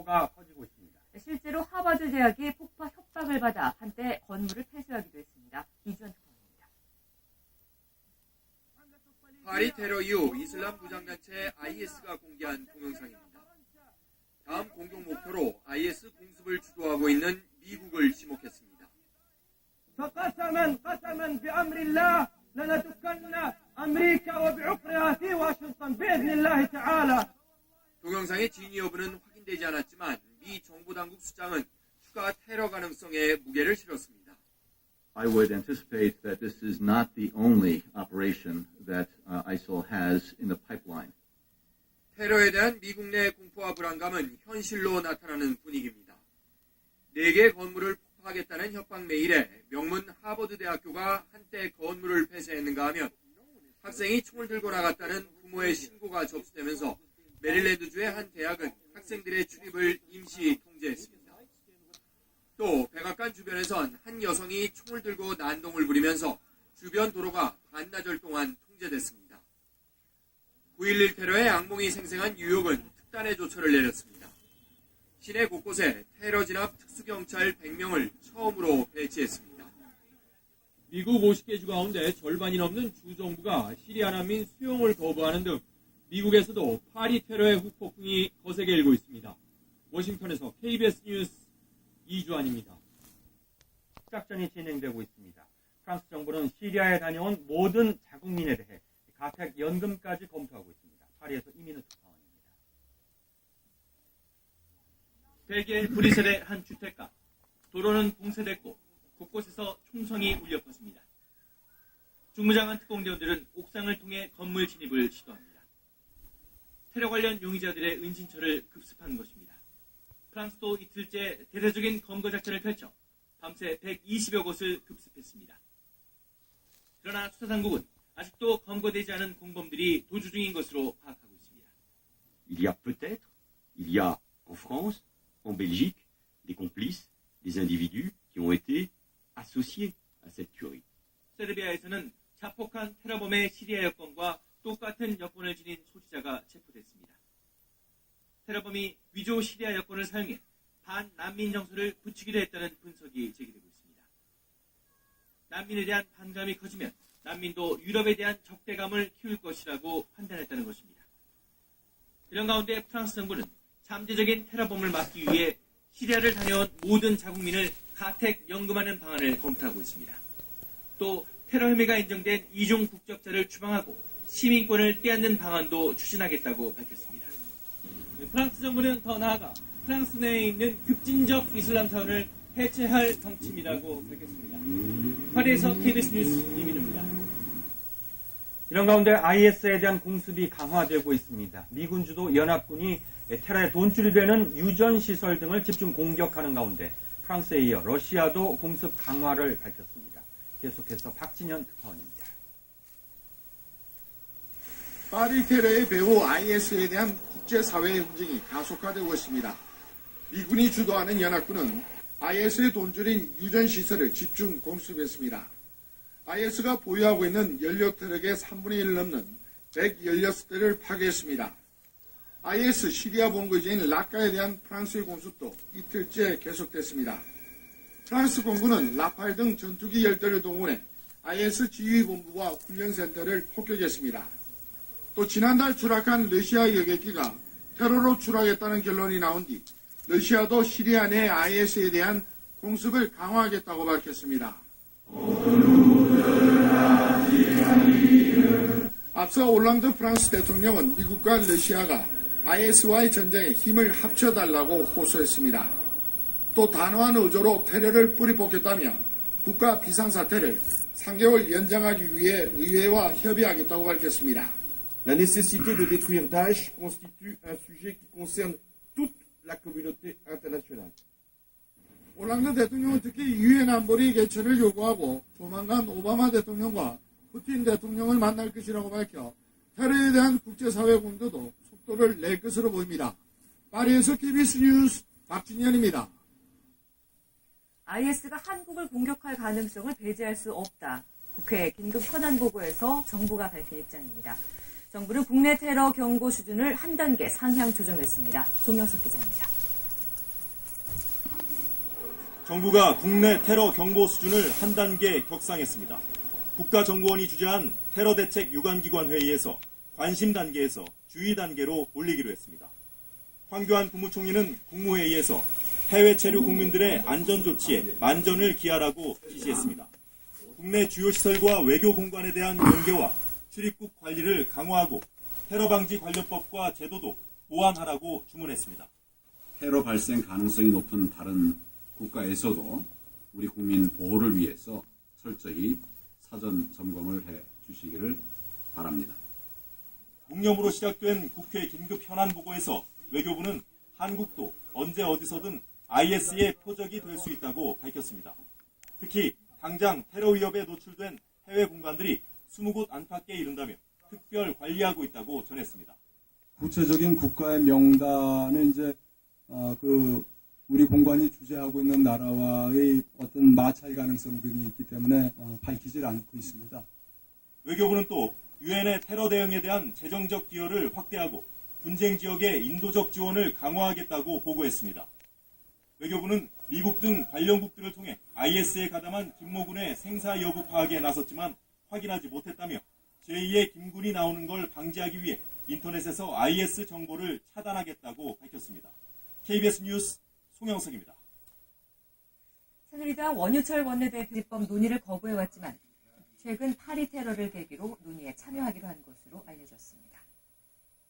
공포가 커지고 있습니다. 실제로 하버드 대학이 폭파 협박을 받아 한때 건물을 폐쇄하기도 했습니다. 이주환 특파원입니다. 파리 테러 이후 이슬람 무장단체 IS가 공개한 동영상입니다. 다음 공동 목표로 IS 공습을 주도하고 있는 미국을 지목했습니다. قسما بأمر الله لندكن أمريكا وبعقرها في واشنطن بإذن الله تعالى. 동영상의 진위 여부는 확인되지 않았지만 미 정부 당국 수장은 추가 테러 가능성에 무게를 실었습니다. I would anticipate that this is not the only operation that ISIL has in the pipeline. 테러에 대한 미국 내 공포와 불안감은 현실로 나타나는 분위기입니다. 4개 건물을 폭파하겠다는 협박 메일에 명문 하버드 대학교가 한때 건물을 폐쇄했는가 하면 학생이 총을 들고 나갔다는 부모의 신고가 접수되면서 메릴랜드주의 한 대학은 학생들의 출입을 임시 통제했습니다. 또 백악관 주변에선 한 여성이 총을 들고 난동을 부리면서 주변 도로가 반나절 동안 통제됐습니다. 9.11 테러의 악몽이 생생한 뉴욕은 특단의 조처를 내렸습니다. 시내 곳곳에 테러 진압 특수경찰 100명을 처음으로 배치했습니다. 미국 50개 주 가운데 절반이 넘는 주정부가 시리아 난민 수용을 거부하는 등 미국에서도 파리 테러의 후폭풍이 거세게 일고 있습니다. 워싱턴에서 KBS 뉴스 이주환입니다. 작전이 진행되고 있습니다. 프랑스 정부는 시리아에 다녀온 모든 자국민에 대해 가택 연금까지 검토하고 있습니다. 파리에서 이민우 특파원입니다. 벨기에 브뤼셀의 한 주택가. 도로는 봉쇄됐고 곳곳에서 총성이 울려 퍼집니다. 중무장한 특공대원들은 옥상을 통해 건물 진입을 시도합니다. 테러 관련 용의자들의 은신처를 급습한 것입니다. 프랑스도 이틀째 대대적인 검거 작전을 펼쳐 밤새 120여 곳을 급습했습니다. 그러나 수사당국은 아직도 검거되지 않은 공범들이 도주 중인 것으로 파악하고 있습니다. Il y a peut-être, il y a en France, en Belgique, des complices, des individus qui ont été associés à cette tuerie. 세르비아에서는 자폭한 테러범의 시리아 여권과 똑같은 여권을 지닌 소지자가 체포됐습니다. 테러범이 위조 시리아 여권을 사용해 반난민 정서를 부추기려 했다는 분석이 제기되고 있습니다. 난민에 대한 반감이 커지면 난민도 유럽에 대한 적대감을 키울 것이라고 판단했다는 것입니다. 이런 가운데 프랑스 정부는 잠재적인 테러범을 막기 위해 시리아를 다녀온 모든 자국민을 가택 연금하는 방안을 검토하고 있습니다. 또 테러 혐의가 인정된 이중 국적자를 추방하고 시민권을 떼앗는 방안도 추진하겠다고 밝혔습니다. 프랑스 정부는 더 나아가 프랑스 내에 있는 급진적 이슬람 사원을 해체할 방침이라고 밝혔습니다. 파리에서 KBS 뉴스 이민우입니다. 이런 가운데 IS에 대한 공습이 강화되고 있습니다. 미군 주도 연합군이 테러의 돈줄이 되는 유전시설 등을 집중 공격하는 가운데 프랑스에 이어 러시아도 공습 강화를 밝혔습니다. 계속해서 박진현 특파원입니다. 파리 테러의 배후 IS에 대한 국제사회의 움직임이 가속화되고 있습니다. 미군이 주도하는 연합군은 IS의 돈줄인 유전시설을 집중 공습했습니다. IS가 보유하고 있는 연료 트럭의 3분의 1을 넘는 116대를 파괴했습니다. IS 시리아 본거지인 라카에 대한 프랑스의 공습도 이틀째 계속됐습니다. 프랑스 공군은 라팔 등 전투기 열대를 동원해 IS 지휘본부와 훈련센터를 폭격했습니다. 또 지난달 추락한 러시아 여객기가 테러로 추락했다는 결론이 나온 뒤 러시아도 시리아 내 IS에 대한 공습을 강화하겠다고 밝혔습니다. 앞서 올랑드 프랑스 대통령은 미국과 러시아가 IS와의 전쟁에 힘을 합쳐달라고 호소했습니다. 또 단호한 의조로 테러를 뿌리 뽑겠다며 국가 비상사태를 3개월 연장하기 위해 의회와 협의하겠다고 밝혔습니다. La nécessité de détruire Daesh constitue un sujet qui concerne toute la communauté internationale. 올랑드 대통령은 특히 유엔 안보리 개최를 요구하고 조만간 오바마 대통령과 푸틴 대통령을 만날 것이라고 밝혀 테러에 대한 국제사회 공조도 속도를 낼 것으로 보입니다. 파리에서 KBS 뉴스 박진현입니다. IS가 한국을 공격할 가능성을 배제할 수 없다. 국회 긴급 현안보고에서 정부가 밝힌 입장입니다. 정부는 국내 테러 경고 수준을 한 단계 상향 조정했습니다. 송영석 기자입니다. 정부가 국내 테러 경보 수준을 한 단계 격상했습니다. 국가정보원이 주재한 테러대책 유관기관 회의에서 관심 단계에서 주의 단계로 올리기로 했습니다. 황교안 국무총리는 국무회의에서 해외 체류 국민들의 안전조치에 만전을 기하라고 지시했습니다. 국내 주요 시설과 외교 공간에 대한 연계와 출입국 관리를 강화하고 테러 방지 관련법과 제도도 보완하라고 주문했습니다. 테러 발생 가능성이 높은 다른 국가에서도 우리 국민 보호를 위해서 철저히 사전 점검을 해 주시기를 바랍니다. 묵념으로 시작된 국회 긴급 현안 보고에서 외교부는 한국도 언제 어디서든 IS의 표적이 될 수 있다고 밝혔습니다. 특히 당장 테러 위협에 노출된 해외 공간들이 20곳 안팎에 이른다며 특별 관리하고 있다고 전했습니다. 구체적인 국가의 명단은 이제 우리 공관이 주재하고 있는 나라와의 어떤 마찰 가능성 등이 있기 때문에 밝히질 않고 있습니다. 외교부는 또 유엔의 테러 대응에 대한 재정적 기여를 확대하고 분쟁 지역의 인도적 지원을 강화하겠다고 보고했습니다. 외교부는 미국 등 관련국들을 통해 IS에 가담한 김모군의 생사 여부 파악에 나섰지만 확인하지 못했다며 제2의 김군이 나오는 걸 방지하기 위해 인터넷에서 IS 정보를 차단하겠다고 밝혔습니다. KBS 뉴스 송영석입니다. 새누리당 원유철 원내대표법 논의를 거부해왔지만 최근 파리 테러를 계기로 논의에 참여하기로 한 것으로 알려졌습니다.